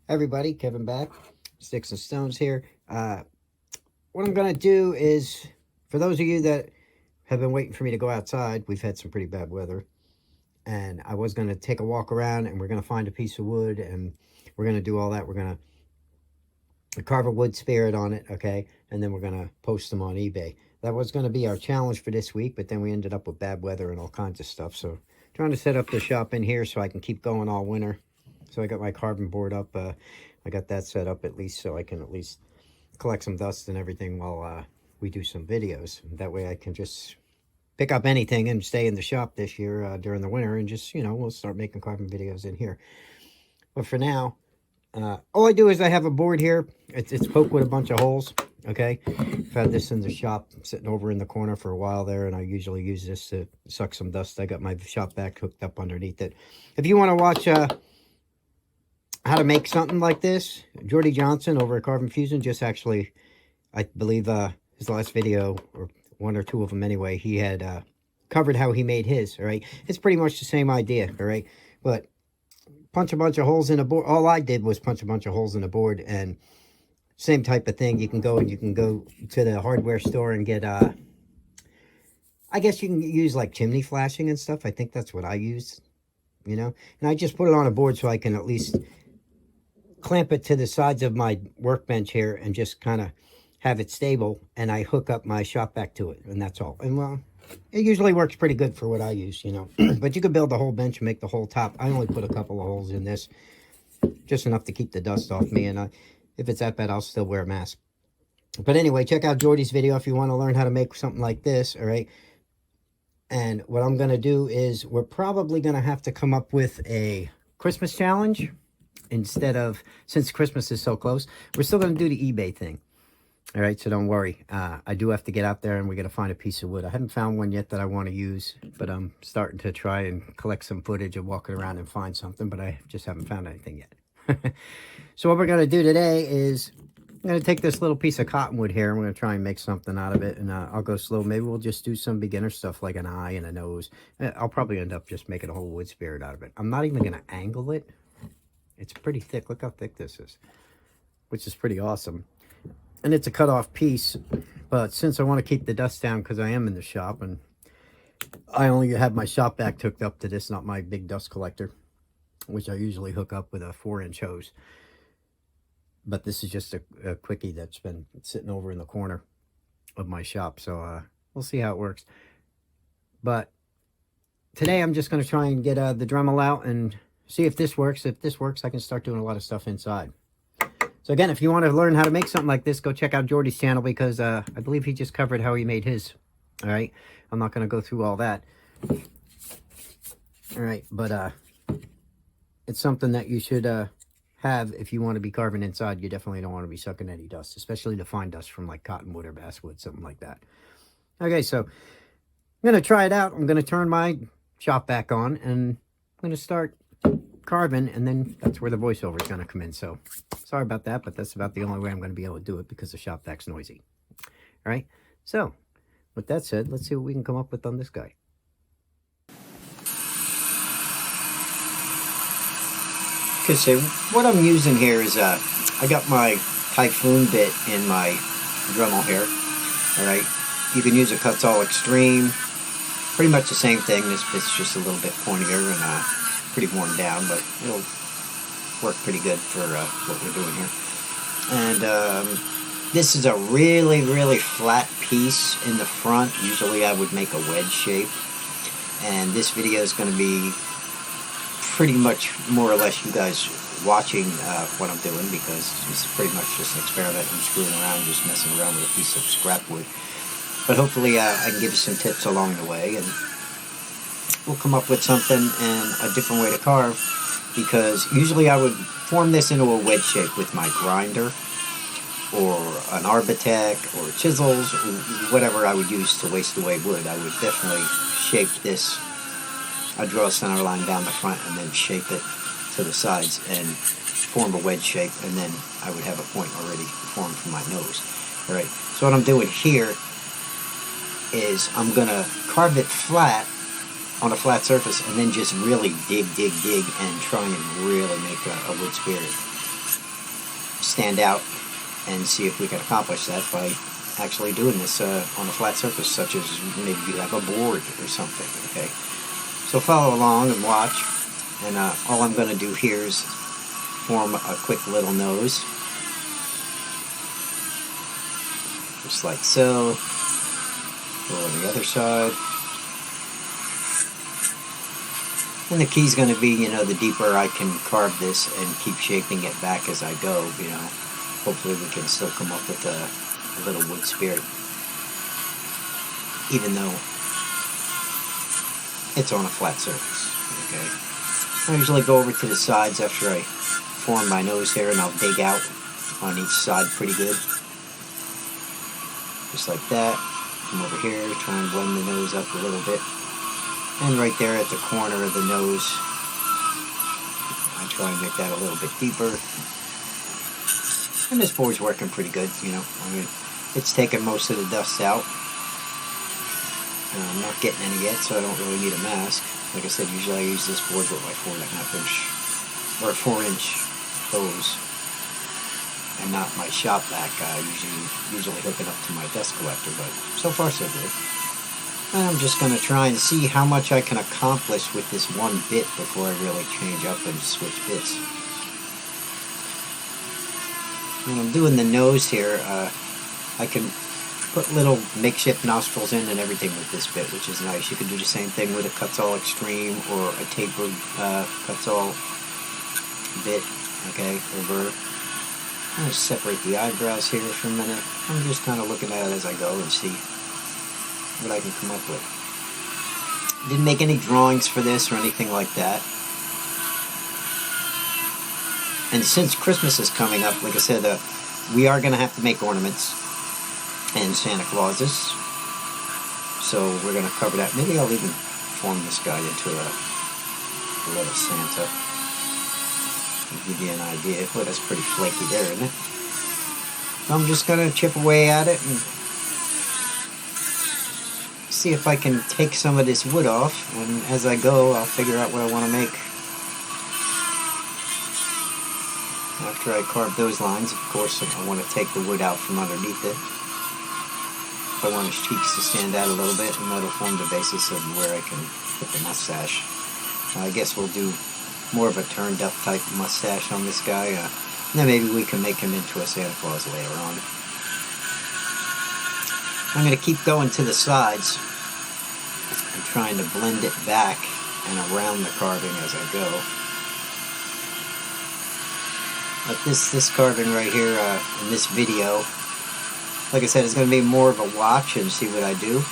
Everybody, Kevin back, Sticks and Stones here. What I'm going to do is, for those of you that have been waiting for me to go outside, we've had some pretty bad weather, and I was going to take a walk around, and we're going to find a piece of wood, and we're going to do all that. We're going to carve a wood spirit on it, okay, and then we're going to post them on eBay. That was going to be our challenge for this week, but then we ended up with bad weather and all kinds of stuff, so trying to set up the shop in here so I can keep going all winter. So I got my carving board up. I got that set up at least so I can at least collect some dust and everything while we do some videos. That way I can just pick up anything and stay in the shop this year during the winter and just, we'll start making carving videos in here. But for now, all I do is I have a board here. It's poked with a bunch of holes, okay? I've had this in the shop sitting over in the corner for a while there, and I usually use this to suck some dust. I got my shop vac hooked up underneath it. If you want to watch how to make something like this, Jordy Johnson over at Carve Fusion just actually, I believe his last video, or one or two of them anyway, he had covered how he made his, all right? It's pretty much the same idea, all right? But punch a bunch of holes in a board. All I did was punch a bunch of holes in the board, and same type of thing. You can go to the hardware store and get, I guess you can use like chimney flashing and stuff. I think that's what I used, and I just put it on a board so I can at least clamp it to the sides of my workbench here and just kind of have it stable, and I hook up my shop vac to it, and that's all. And well, it usually works pretty good for what I use, but you could build the whole bench and make the whole top. I only put a couple of holes in this, just enough to keep the dust off me, and if it's that bad, I'll still wear a mask. But anyway, check out Jordy's video if you want to learn how to make something like this, all right? And what I'm going to do is we're probably going to have to come up with a Christmas challenge instead of, since Christmas is so close. We're still going to do the eBay thing. All right, so don't worry. I do have to get out there and we're going to find a piece of wood. I haven't found one yet that I want to use, but I'm starting to try and collect some footage of walking around and find something, but I just haven't found anything yet. So what we're going to do today is I'm going to take this little piece of cottonwood here. I'm going to try and make something out of it, and I'll go slow. Maybe we'll just do some beginner stuff like an eye and a nose. I'll probably end up just making a whole wood spirit out of it. I'm not even going to angle it. It's pretty thick. Look how thick this is, which is pretty awesome. And it's a cut off piece, but since I want to keep the dust down because I am in the shop and I only have my shop vac hooked up to this, not my big dust collector, which I usually hook up with a 4-inch hose. But this is just a quickie that's been sitting over in the corner of my shop, so we'll see how it works. But today I'm just going to try and get the Dremel out and see if this works. If this works, I can start doing a lot of stuff inside. So again, if you want to learn how to make something like this, go check out Jordy's channel, because I believe he just covered how he made his. All right, I'm not going to go through all that. All right, but it's something that you should have if you want to be carving inside. You definitely don't want to be sucking any dust, especially the fine dust from like cottonwood or basswood, something like that. Okay, so I'm going to try it out. I'm going to turn my shop vac on, and I'm going to start carving, and then that's where the voiceover is going to come in. So sorry about that, but that's about the only way I'm going to be able to do it because the shop vac's noisy. All right, so with that said, let's see what we can come up with on this guy. Okay, so what I'm using here is I got my Typhoon bit in my Dremel here. All right, you can use a Cuts-All Extreme, pretty much the same thing. This bit's just a little bit pointier and pretty worn down, but it'll work pretty good for what we're doing here. And this is a really, really flat piece in the front. Usually I would make a wedge shape, and this video is going to be pretty much more or less you guys watching what I'm doing, because this is pretty much just an experiment. I'm screwing around, just messing around with a piece of scrap wood. But hopefully I can give you some tips along the way, and we'll come up with something and a different way to carve, because usually I would form this into a wedge shape with my grinder or an Arbitec or chisels, or whatever I would use to waste away wood. I would definitely shape this. I'd draw a center line down the front and then shape it to the sides and form a wedge shape, and then I would have a point already formed for my nose. All right, so what I'm doing here is I'm going to carve it flat on a flat surface, and then just really dig and try and really make a wood spirit. stand out and see if we can accomplish that by actually doing this on a flat surface, such as maybe you have a board or something. Okay, so follow along and watch, and all I'm going to do here is form a quick little nose, just like so. Go on the other side. And the key's going to be, you know, the deeper I can carve this and keep shaping it back as I go, you know, hopefully we can still come up with a little wood spirit, even though it's on a flat surface. Okay, I usually go over to the sides after I form my nose here, and I'll dig out on each side pretty good, just like that. Come over here, try and blend the nose up a little bit. And right there at the corner of the nose, I try and make that a little bit deeper. And this board's working pretty good, you know. I mean, it's taken most of the dust out. I'm not getting any yet, so I don't really need a mask. Like I said, usually I use this board with my 4.5 inch or 4-inch hose, and not my shop vac. Usually hook it up to my dust collector, but so far so good. I'm just going to try and see how much I can accomplish with this one bit before I really change up and switch bits. When I'm doing the nose here, I can put little makeshift nostrils in and everything with this bit, which is nice. You can do the same thing with a Cuts-All Extreme or a tapered Cuts-All bit, okay, or burr. I'm going to separate the eyebrows here for a minute. I'm just kind of looking at it as I go and see what I can come up with. Didn't make any drawings for this or anything like that. And since Christmas is coming up, like I said, we are going to have to make ornaments and Santa Clauses. So we're going to cover that. Maybe I'll even form this guy into a little Santa. I'll give you an idea. Well, that's pretty flaky there, isn't it? So I'm just going to chip away at it and see if I can take some of this wood off, and as I go I'll figure out what I want to make. After I carve those lines, of course, I want to take the wood out from underneath it. I want his cheeks to stand out a little bit, and that'll form the basis of where I can put the mustache. I guess we'll do more of a turned up type mustache on this guy, and then maybe we can make him into a Santa Claus later on. I'm going to keep going to the sides and trying to blend it back and around the carving as I go. But this carving right here in this video, like I said, it's going to be more of a watch and see what I do.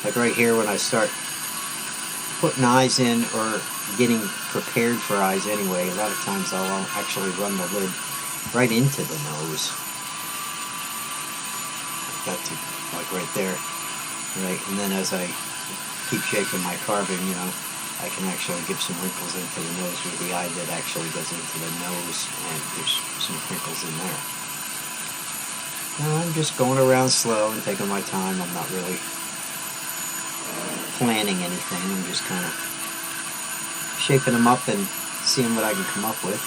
Like right here when I start putting eyes in or getting prepared for eyes anyway, a lot of times I'll actually run the lid right into the nose. That's like right there, right? And then as I keep shaping my carving, you know, I can actually give some wrinkles into the nose with the eye that actually goes into the nose, and there's some wrinkles in there. Now I'm just going around slow and taking my time. I'm not really planning anything. I'm just kind of shaping them up and seeing what I can come up with.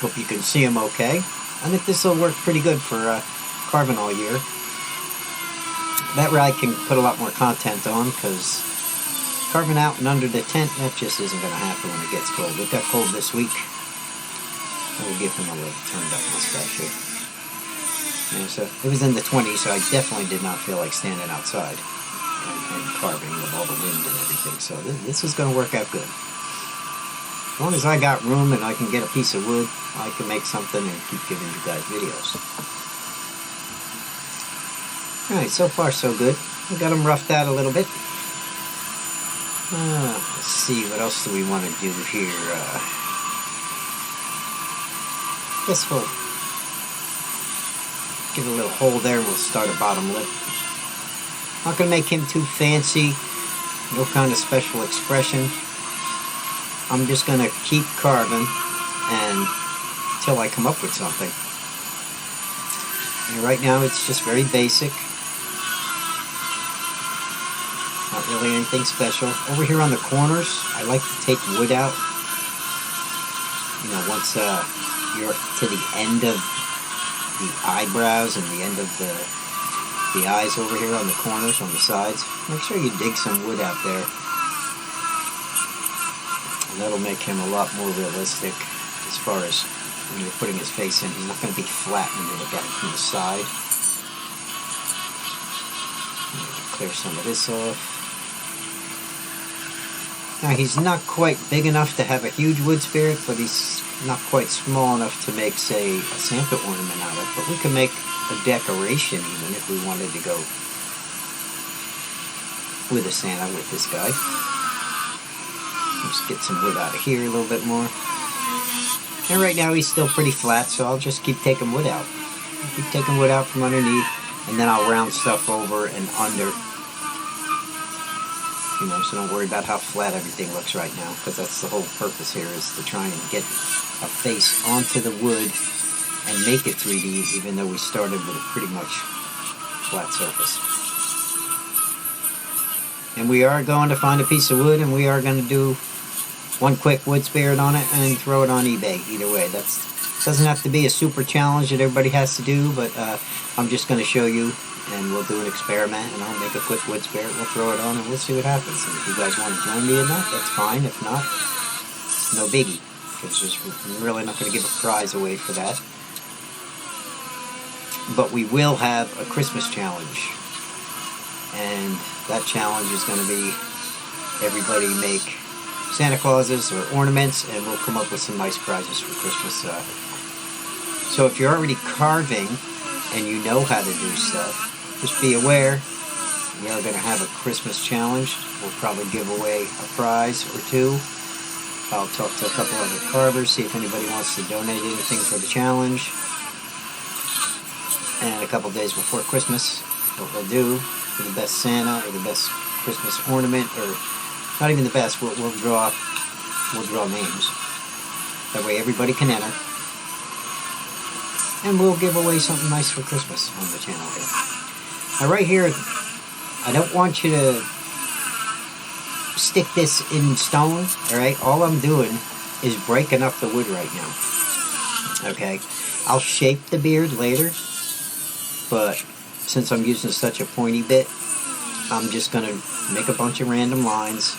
Hope you can see them okay. I think this will work pretty good for carving all year. That way I can put a lot more content on, because carving out and under the tent, that just isn't going to happen when it gets cold. It got cold this week. We'll give him a little turned up mustache here. And so it was in the 20s, so I definitely did not feel like standing outside and carving with all the wind and everything. So this is going to work out good. As long as I got room and I can get a piece of wood, I can make something and keep giving you guys videos. Alright, so far so good. We got them roughed out a little bit. Let's see, what else do we want to do here? Guess we'll give a little hole there. We'll start a bottom lip. Not going to make him too fancy. No kind of special expression. I'm just going to keep carving until I come up with something. And right now it's just very basic. Not really anything special. Over here on the corners, I like to take wood out You know, once you're to the end of the eyebrows and the end of the eyes over here on the corners, on the sides, make sure you dig some wood out there. And that'll make him a lot more realistic as far as when you're putting his face in. He's not going to be flat when you look at him from the side. Clear some of this off. Now he's not quite big enough to have a huge wood spirit, but he's not quite small enough to make, say, a Santa ornament out of. But we can make a decoration even if we wanted to go with a Santa with this guy. Just get some wood out of here a little bit more. And right now he's still pretty flat, so I'll just keep taking wood out. Keep taking wood out from underneath, and then I'll round stuff over and under. You know, so don't worry about how flat everything looks right now, because that's the whole purpose here, is to try and get a face onto the wood and make it 3D, even though we started with a pretty much flat surface. And we are going to find a piece of wood, and we are going to do one quick wood spirit on it and throw it on eBay. Either way, that doesn't have to be a super challenge that everybody has to do, but I'm just going to show you, and we'll do an experiment, and I'll make a quick wood spirit, we'll throw it on, and we'll see what happens. And if you guys want to join me in that, that's fine. If not, no biggie, because I'm really not going to give a prize away for that. But we will have a Christmas challenge, and that challenge is going to be everybody make Santa Clauses or ornaments, and we'll come up with some nice prizes for Christmas. So if you're already carving and you know how to do stuff, just be aware we are going to have a Christmas challenge. We'll probably give away a prize or two. I'll talk to a couple other carvers, see if anybody wants to donate anything for the challenge. And a couple days before Christmas, what we'll do for the best Santa or the best Christmas ornament, or not even the best, we'll draw names. That way everybody can enter. And we'll give away something nice for Christmas on the channel here. Now right here, I don't want you to stick this in stone, alright? All I'm doing is breaking up the wood right now. Okay? I'll shape the beard later, but since I'm using such a pointy bit, I'm just going to make a bunch of random lines,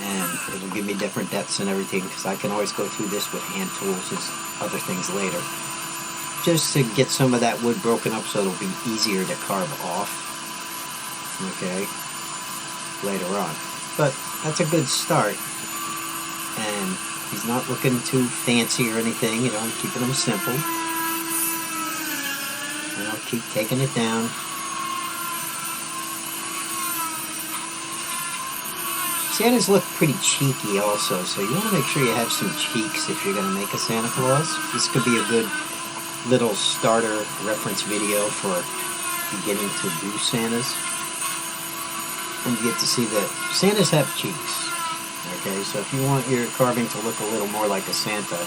and it'll give me different depths and everything, because I can always go through this with hand tools and other things later. Just to get some of that wood broken up so it'll be easier to carve off, okay, later on. But that's a good start, and he's not looking too fancy or anything, you know, I'm keeping him simple. And I'll keep taking it down. Santas look pretty cheeky also, so you want to make sure you have some cheeks if you're going to make a Santa Claus. This could be a good little starter reference video for beginning to do Santas. And you get to see that Santas have cheeks. Okay, so if you want your carving to look a little more like a Santa,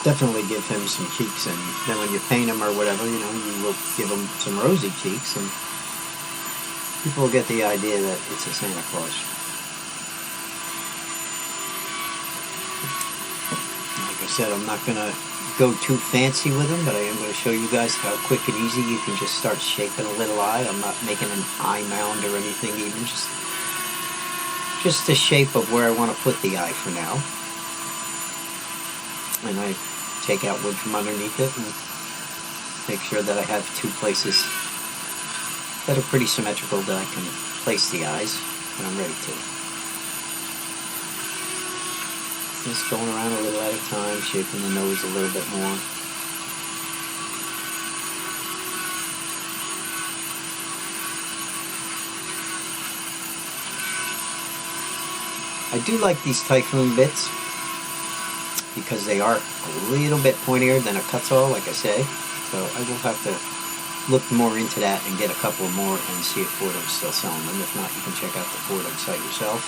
definitely give him some cheeks, and then when you paint him or whatever, you know, you will give him some rosy cheeks, and people will get the idea that it's a Santa Claus. Like I said, I'm not going to go too fancy with them, but I am going to show you guys how quick and easy you can just start shaping a little eye. I'm not making an eye mound or anything, even just the shape of where I want to put the eye for now. And I take out wood from underneath it and make sure that I have two places that are pretty symmetrical that I can place the eyes when I'm ready to. Just going around a little at a time, shaping the nose a little bit more. I do like these typhoon bits because they are a little bit pointier than a cut-saw, like I say. So I will have to look more into that and get a couple more and see if Fordham's still selling them. If not, you can check out the Fordham site yourself.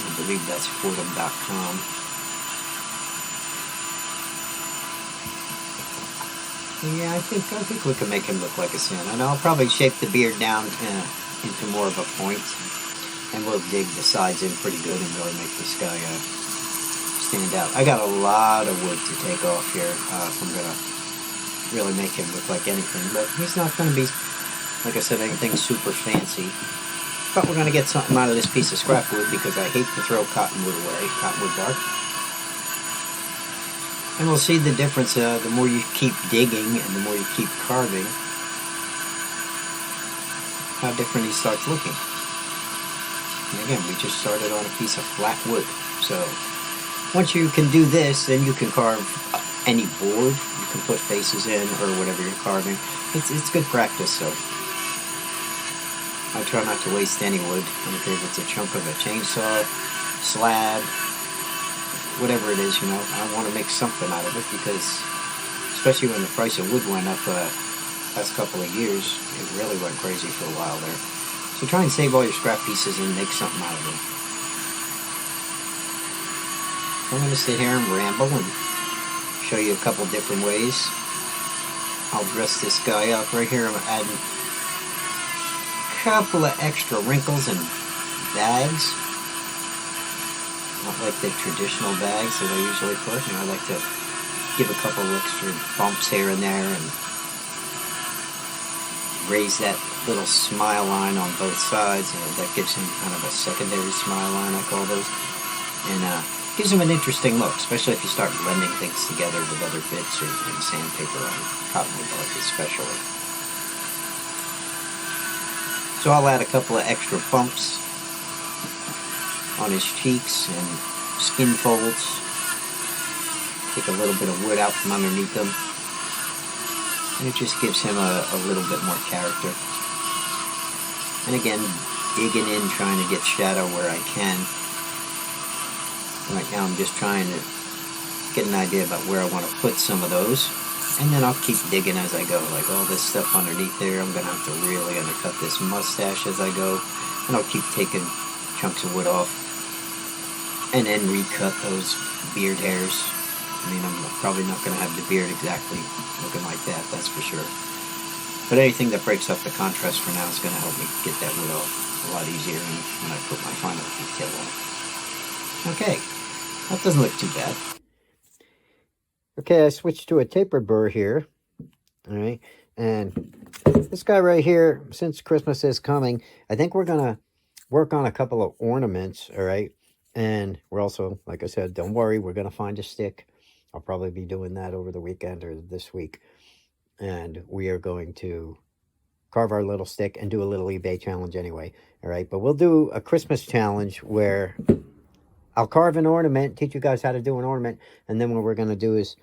I believe that's Fordham.com. Yeah, I think we can make him look like a Santa. And I'll probably shape the beard down into more of a point. And we'll dig the sides in pretty good and really make this guy stand out. I got a lot of wood to take off here if I'm going to really make him look like anything. But he's not going to be, like I said, anything super fancy. But we're going to get something out of this piece of scrap wood because I hate to throw cottonwood away, cottonwood bark. And we'll see the difference the more you keep digging and the more you keep carving, how different he starts looking. And again, we just started on a piece of flat wood. So once you can do this, then you can carve any board. You can put faces in or whatever you're carving. It's good practice, so I try not to waste any wood. I don't care if it's a chunk of a chainsaw, slab, whatever it is, you know. I want to make something out of it because, especially when the price of wood went up last couple of years, it really went crazy for a while there. So try and save all your scrap pieces and make something out of them. I'm going to sit here and ramble and show you a couple different ways. I'll dress this guy up right here. I'm adding a couple of extra wrinkles and bags. Not like the traditional bags that I usually put. You know, I like to give a couple of extra bumps here and there and raise that little smile line on both sides. That gives him kind of a secondary smile line, I call those. And gives him an interesting look, especially if you start blending things together with other bits or sandpaper on cottonwood bark especially. So I'll add a couple of extra bumps on his cheeks and skin folds. Take a little bit of wood out from underneath them. And it just gives him a little bit more character. And again, digging in, trying to get shadow where I can. Right now I'm just trying to get an idea about where I want to put some of those. And then I'll keep digging as I go. Like all this stuff underneath there, I'm going to have to really undercut this mustache as I go. And I'll keep taking chunks of wood off. And then recut those beard hairs. I mean, I'm probably not going to have the beard exactly looking like that, that's for sure. But anything that breaks up the contrast for now is going to help me get that wood off a lot easier when I put my final detail on. Okay, that doesn't look too bad. Okay, I switched to a tapered burr here. All right, and this guy right here, since Christmas is coming, I think we're going to work on a couple of ornaments, all right? And we're also, like I said, don't worry, we're going to find a stick. I'll probably be doing that over the weekend or this week. And we are going to carve our little stick and do a little eBay challenge anyway. All right, but we'll do a Christmas challenge where I'll carve an ornament, teach you guys how to do an ornament. And then what we're going to do is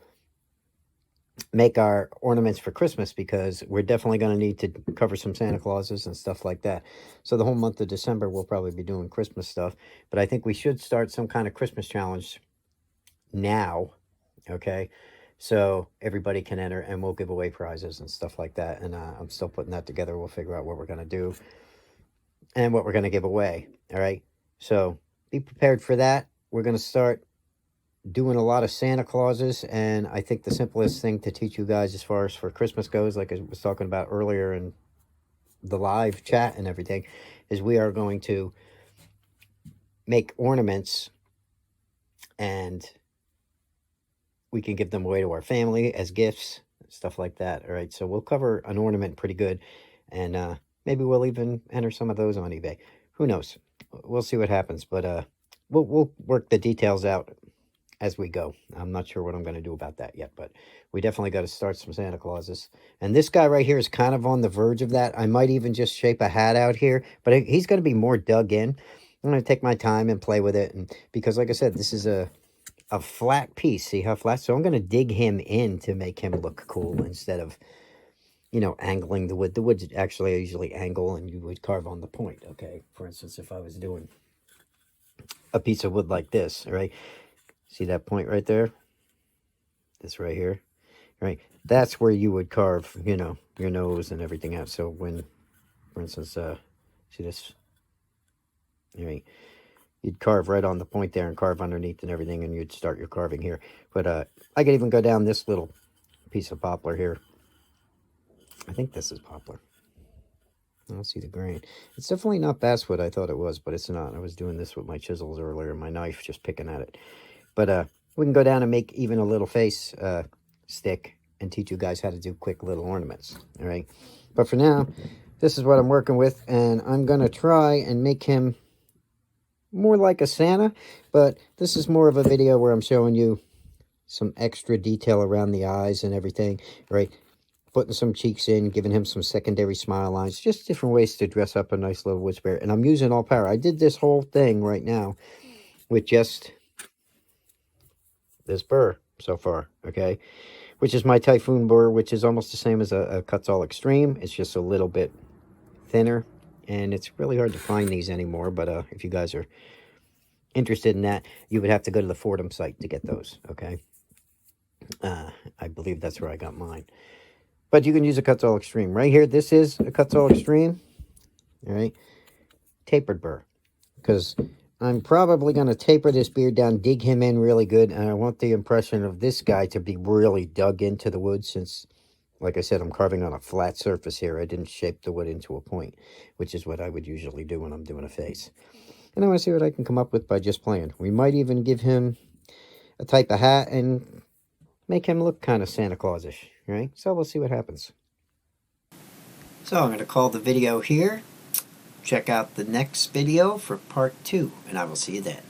make our ornaments for Christmas because we're definitely going to need to cover some Santa Clauses and stuff like that. So the whole month of December, we'll probably be doing Christmas stuff. But I think we should start some kind of Christmas challenge now. Okay, so everybody can enter and we'll give away prizes and stuff like that. And I'm still putting that together. We'll figure out what we're going to do and what we're going to give away. All right, so be prepared for that. We're going to start doing a lot of Santa Clauses, and I think the simplest thing to teach you guys as far as for Christmas goes, like I was talking about earlier in the live chat and everything, is we are going to make ornaments and we can give them away to our family as gifts, stuff like that. All right, so we'll cover an ornament pretty good, and maybe we'll even enter some of those on eBay. Who knows? We'll see what happens, but we'll work the details out as we go. I'm not sure what I'm going to do about that yet, but we definitely got to start some Santa Clauses. And this guy right here is kind of on the verge of that. I might even just shape a hat out here, but he's going to be more dug in. I'm going to take my time and play with it, and because, like I said, this is a flat piece. See how flat? So I'm going to dig him in to make him look cool instead of, you know, angling the wood. The wood actually I usually angle and you would carve on the point, okay? For instance, if I was doing a piece of wood like this, right? See that point right there? This right here, right? That's where you would carve, you know, your nose and everything else. So when, for instance, see this? Right? You'd carve right on the point there and carve underneath and everything, and you'd start your carving here. But I could even go down this little piece of poplar here. I think this is poplar. I don't see the grain. It's definitely not basswood I thought it was, but it's not. I was doing this with my chisels earlier, my knife, just picking at it. But we can go down and make even a little face stick and teach you guys how to do quick little ornaments. All right. But for now, this is what I'm working with, and I'm going to try and make him more like a Santa, but this is more of a video where I'm showing you some extra detail around the eyes and everything, right? Putting some cheeks in, giving him some secondary smile lines, just different ways to dress up a nice little wood spirit. And I'm using all power. I did this whole thing right now with just this burr so far, okay? Which is my Typhoon burr, which is almost the same as a Cuts All Extreme. It's just a little bit thinner, and it's really hard to find these anymore, but if you guys are interested in that, you would have to go to the Fordham site to get those, okay? I believe that's where I got mine. But you can use a Cuts All Extreme. Right here, this is a Cuts All Extreme, all right? Tapered burr, because I'm probably going to taper this beard down, dig him in really good, and I want the impression of this guy to be really dug into the wood since, like I said, I'm carving on a flat surface here. I didn't shape the wood into a point, which is what I would usually do when I'm doing a face. And I want to see what I can come up with by just playing. We might even give him a type of hat and make him look kind of Santa Claus-ish, right? So we'll see what happens. So I'm going to call the video here. Check out the next video for part 2, and I will see you then.